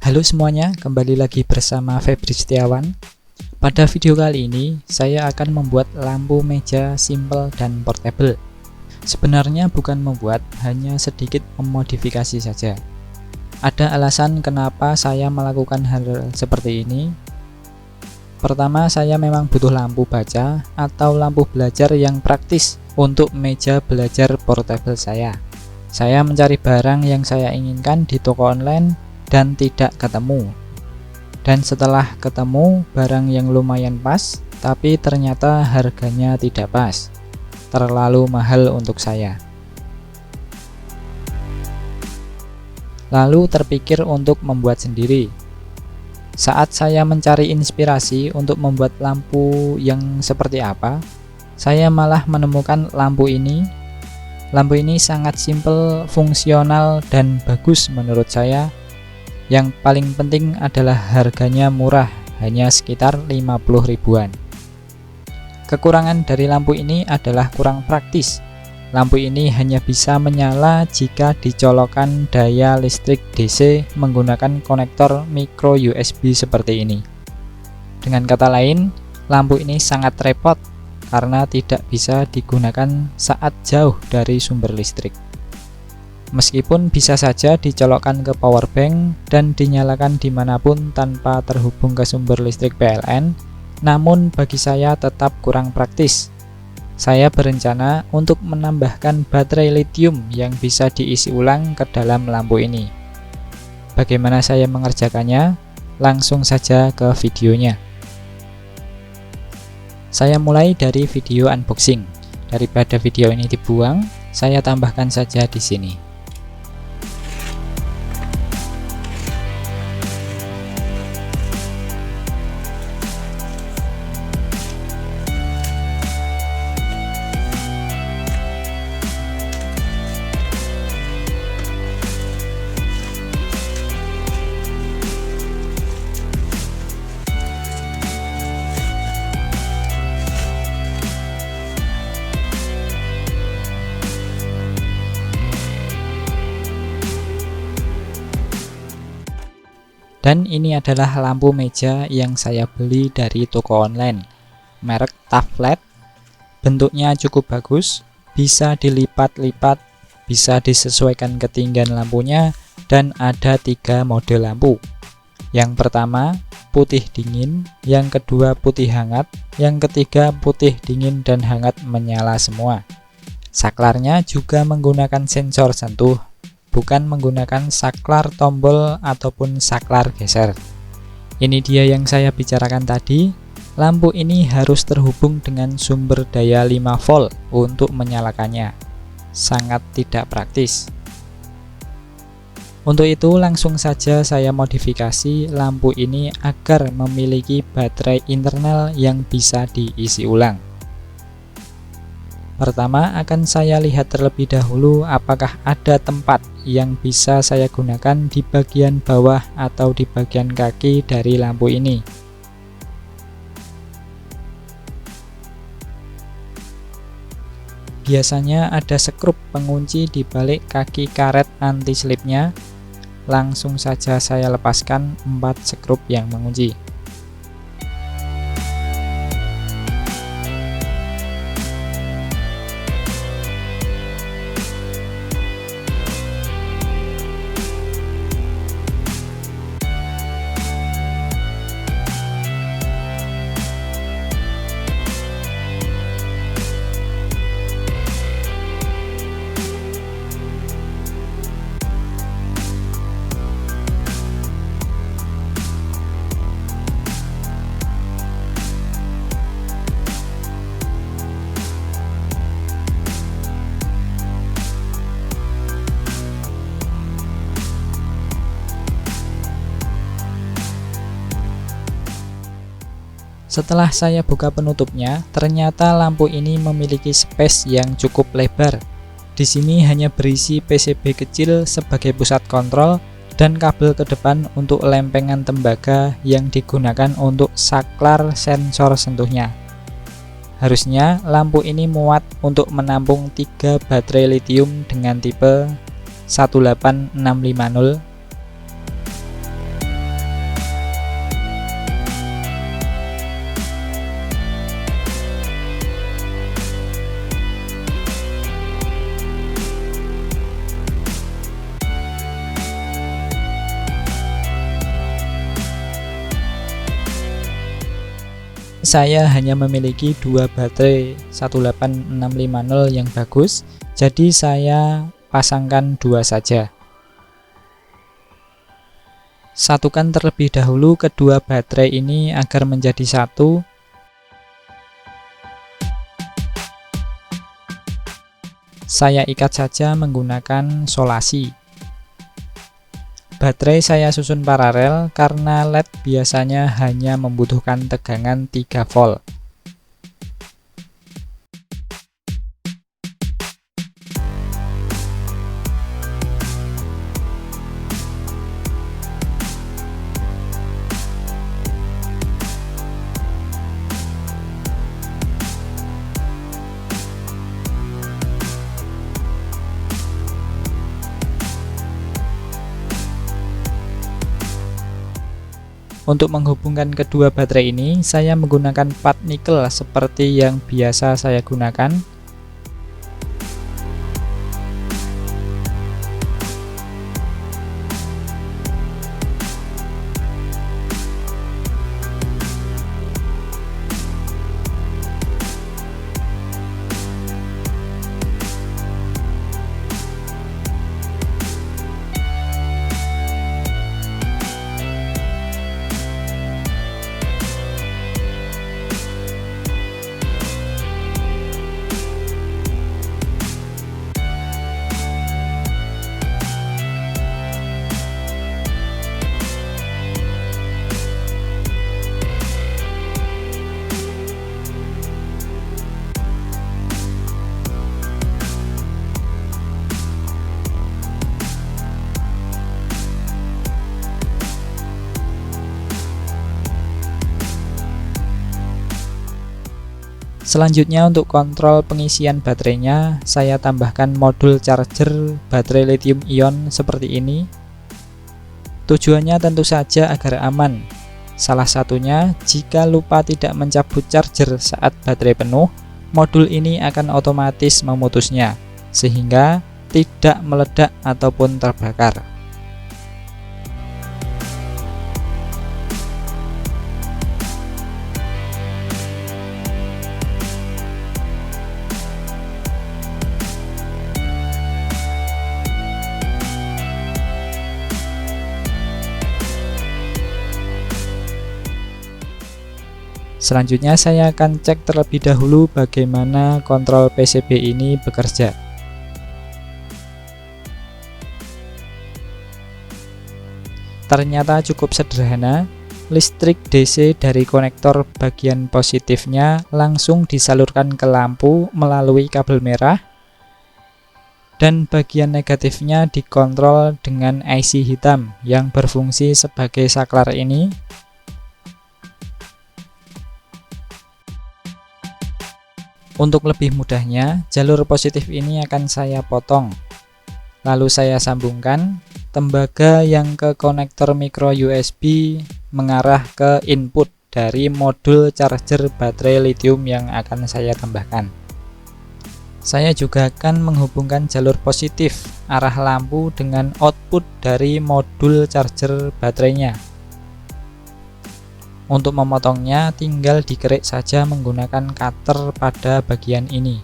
Halo semuanya, kembali lagi bersama Febri Setiawan. Pada video kali ini, saya akan membuat lampu meja simple dan portable. Sebenarnya bukan membuat, hanya sedikit memodifikasi saja. Ada alasan kenapa saya melakukan hal seperti ini. Pertama, saya memang butuh lampu baca atau lampu belajar yang praktis untuk meja belajar portable saya. Saya mencari barang yang saya inginkan di toko online dan tidak ketemu. Dan setelah ketemu barang yang lumayan pas, tapi ternyata harganya tidak pas. Terlalu mahal untuk saya. Lalu terpikir untuk membuat sendiri. Saat saya mencari inspirasi untuk membuat lampu yang seperti apa, saya malah menemukan lampu ini. Lampu ini sangat simple, fungsional, dan bagus menurut saya. Yang paling penting adalah harganya murah, hanya sekitar 50 ribuan. Kekurangan dari lampu ini adalah kurang praktis. Lampu ini hanya bisa menyala jika dicolokkan daya listrik DC menggunakan konektor micro USB seperti ini. Dengan kata lain, lampu ini sangat repot karena tidak bisa digunakan saat jauh dari sumber listrik. Meskipun bisa saja dicolokkan ke power bank dan dinyalakan dimanapun tanpa terhubung ke sumber listrik PLN, namun bagi saya tetap kurang praktis. Saya berencana untuk menambahkan baterai lithium yang bisa diisi ulang ke dalam lampu ini. Bagaimana saya mengerjakannya? Langsung saja ke videonya. Saya mulai dari video unboxing. Daripada video ini dibuang, saya tambahkan saja di sini. Dan ini adalah lampu meja yang saya beli dari toko online, merek Taflet. Bentuknya cukup bagus, bisa dilipat-lipat, bisa disesuaikan ketinggian lampunya, dan ada 3 mode lampu. Yang pertama, putih dingin, yang kedua putih hangat, yang ketiga putih dingin dan hangat menyala semua. Saklarnya juga menggunakan sensor sentuh, bukan menggunakan saklar tombol ataupun saklar geser. Ini dia yang saya bicarakan tadi. Lampu ini harus terhubung dengan sumber daya 5 volt untuk menyalakannya. Sangat tidak praktis. Untuk itu langsung saja saya modifikasi lampu ini agar memiliki baterai internal yang bisa diisi ulang. Pertama akan saya lihat terlebih dahulu apakah ada tempat yang bisa saya gunakan di bagian bawah atau di bagian kaki dari lampu ini. Biasanya ada skrup pengunci di balik kaki karet anti slipnya. Langsung saja saya lepaskan 4 skrup yang mengunci. Setelah saya buka penutupnya, ternyata lampu ini memiliki space yang cukup lebar. Di sini hanya berisi PCB kecil sebagai pusat kontrol dan kabel ke depan untuk lempengan tembaga yang digunakan untuk saklar sensor sentuhnya. Harusnya lampu ini muat untuk menampung 3 baterai lithium dengan tipe 18650. saya hanya memiliki dua baterai 18650 yang bagus, jadi saya pasangkan dua saja. Satukan terlebih dahulu kedua baterai ini agar menjadi satu. Saya ikat saja menggunakan solasi. Baterai saya susun paralel karena LED biasanya hanya membutuhkan tegangan 3 volt. Untuk menghubungkan kedua baterai ini, saya menggunakan pad nikel seperti yang biasa saya gunakan. Selanjutnya untuk kontrol pengisian baterainya, saya tambahkan modul charger baterai lithium ion seperti ini. Tujuannya tentu saja agar aman. Salah satunya, jika lupa tidak mencabut charger saat baterai penuh, modul ini akan otomatis memutusnya, sehingga tidak meledak ataupun terbakar. Selanjutnya saya akan cek terlebih dahulu bagaimana kontrol PCB ini bekerja. Ternyata cukup sederhana. Listrik DC dari konektor bagian positifnya langsung disalurkan ke lampu melalui kabel merah, dan bagian negatifnya dikontrol dengan IC hitam yang berfungsi sebagai saklar ini. Untuk lebih mudahnya, jalur positif ini akan saya potong. Lalu saya sambungkan tembaga yang ke konektor micro USB mengarah ke input dari modul charger baterai lithium yang akan saya tambahkan. Saya juga akan menghubungkan jalur positif arah lampu dengan output dari modul charger baterainya. Untuk memotongnya tinggal dikerik saja menggunakan cutter pada bagian ini.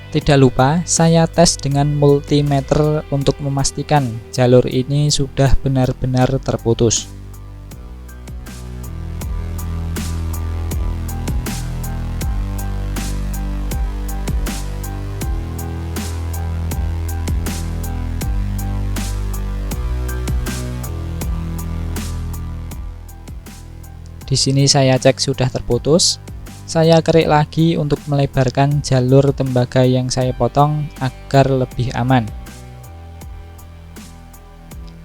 Tidak lupa, saya tes dengan multimeter untuk memastikan jalur ini sudah benar-benar terputus. Di sini saya cek sudah terputus. Saya kerik lagi untuk melebarkan jalur tembaga yang saya potong agar lebih aman.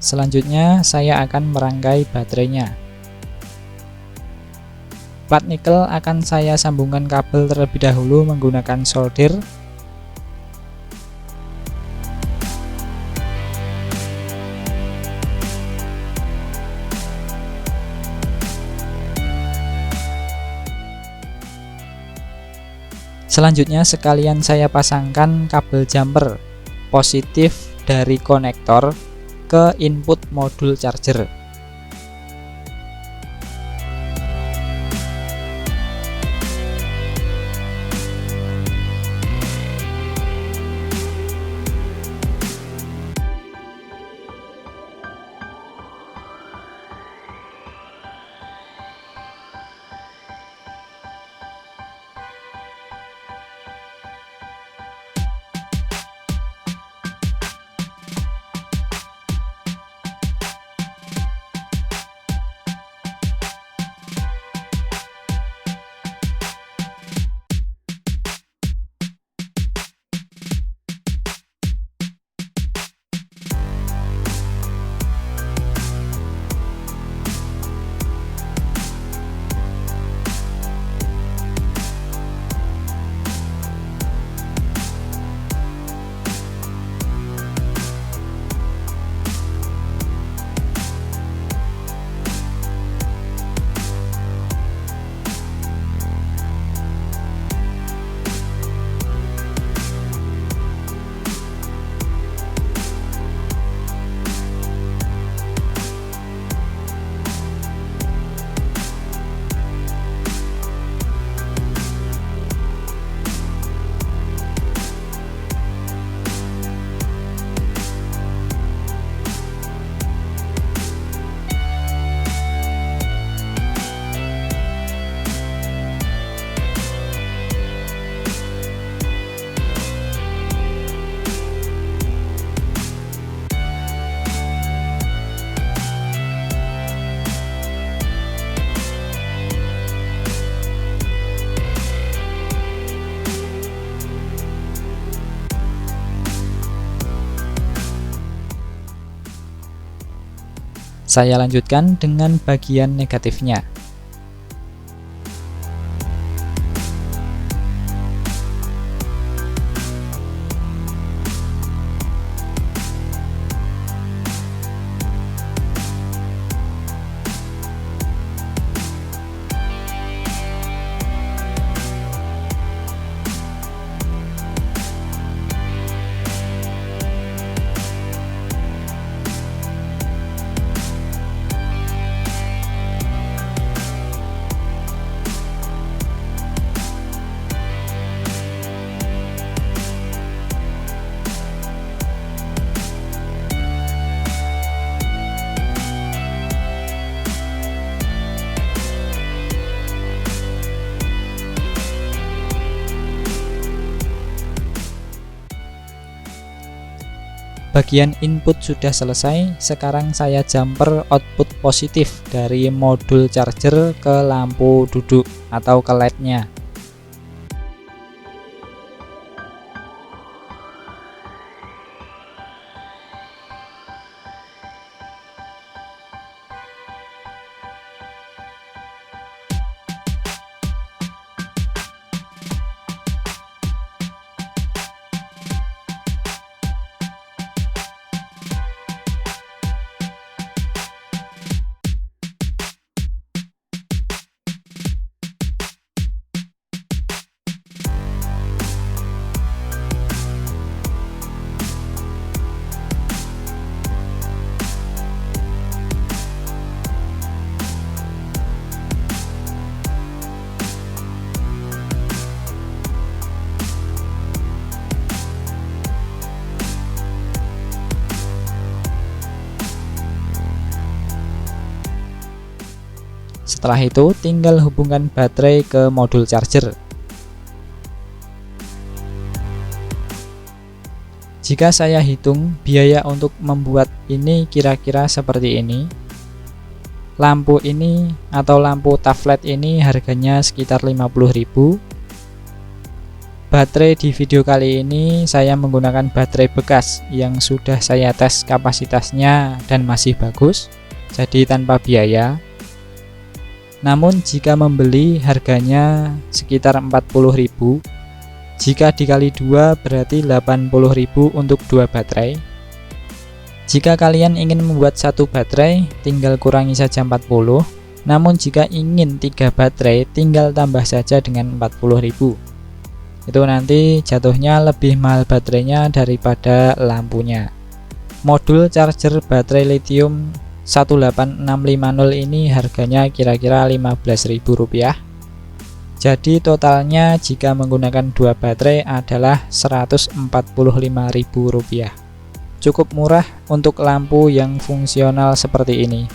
Selanjutnya saya akan merangkai baterainya. Plat nikel akan saya sambungkan kabel terlebih dahulu menggunakan solder. Selanjutnya sekalian saya pasangkan kabel jumper positif dari konektor ke input modul charger. Saya lanjutkan dengan bagian negatifnya. Bagian input sudah selesai, sekarang saya jumper output positif dari modul charger ke lampu duduk atau ke LED-nya. Setelah itu tinggal hubungkan baterai ke modul charger. Jika saya hitung biaya untuk membuat ini kira-kira seperti ini. lampu ini atau lampu taflet ini harganya sekitar 50.000. Baterai di video kali ini saya menggunakan baterai bekas yang sudah saya tes kapasitasnya dan masih bagus, jadi tanpa biaya. Namun jika membeli harganya sekitar 40.000. Jika dikali 2 berarti 80.000 untuk 2 baterai. Jika kalian ingin membuat satu baterai, tinggal kurangi saja 40. Namun jika ingin 3 baterai, tinggal tambah saja dengan 40.000. Itu nanti jatuhnya lebih mahal baterainya daripada lampunya. Modul charger baterai lithium 18650 ini harganya kira-kira Rp15.000. Jadi totalnya jika menggunakan 2 baterai adalah Rp145.000. Cukup murah untuk lampu yang fungsional seperti ini.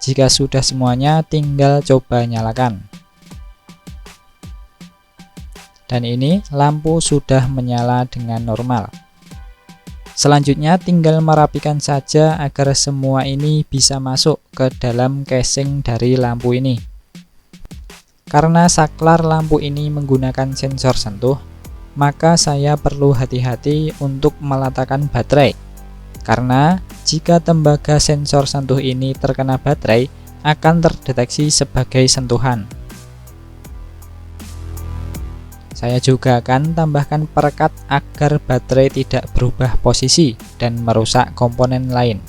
Jika sudah semuanya, tinggal coba nyalakan. Dan ini lampu sudah menyala dengan normal. Selanjutnya tinggal merapikan saja agar semua ini bisa masuk ke dalam casing dari lampu ini. Karena saklar lampu ini menggunakan sensor sentuh, maka saya perlu hati-hati untuk meletakkan baterai. Karena jika tembaga sensor sentuh ini terkena baterai, akan terdeteksi sebagai sentuhan. Saya juga akan tambahkan perekat agar baterai tidak berubah posisi dan merusak komponen lain.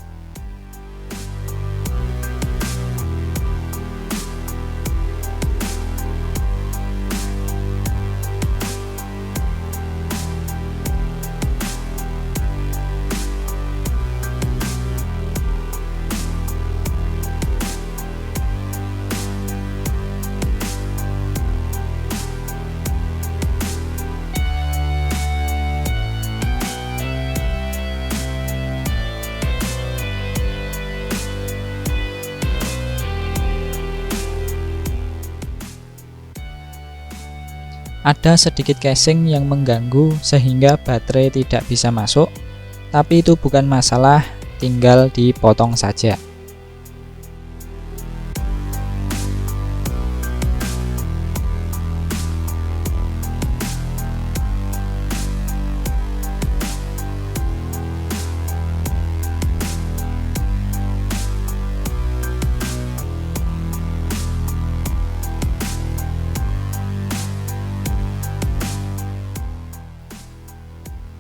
Ada sedikit casing yang mengganggu sehingga baterai tidak bisa masuk, tapi itu bukan masalah, tinggal dipotong saja.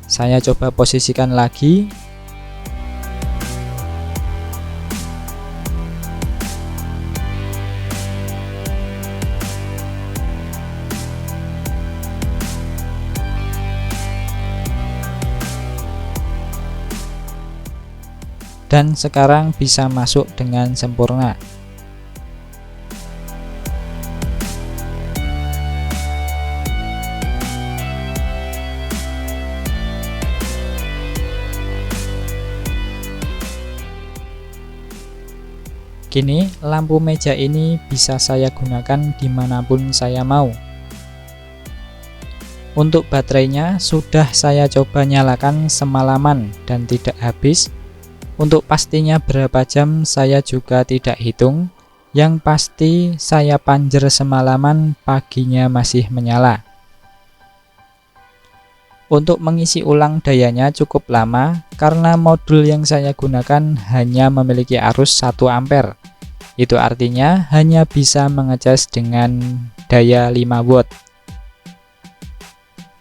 Saya coba posisikan lagi. Dan sekarang bisa masuk dengan sempurna. Kini lampu meja ini bisa saya gunakan dimanapun saya mau. Untuk baterainya sudah saya coba nyalakan semalaman dan tidak habis. Untuk pastinya berapa jam saya juga tidak hitung. Yang pasti saya panjer semalaman, paginya masih menyala. Untuk mengisi ulang dayanya cukup lama karena modul yang saya gunakan hanya memiliki arus 1 ampere. Itu artinya hanya bisa mengecas dengan daya 5 watt.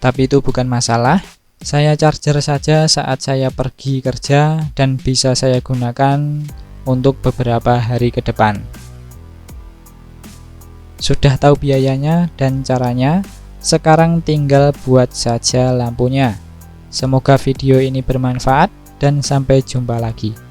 Tapi itu bukan masalah, saya charger saja saat saya pergi kerja dan bisa saya gunakan untuk beberapa hari ke depan. Sudah tahu biayanya dan caranya, sekarang tinggal buat saja lampunya. Semoga video ini bermanfaat dan sampai jumpa lagi.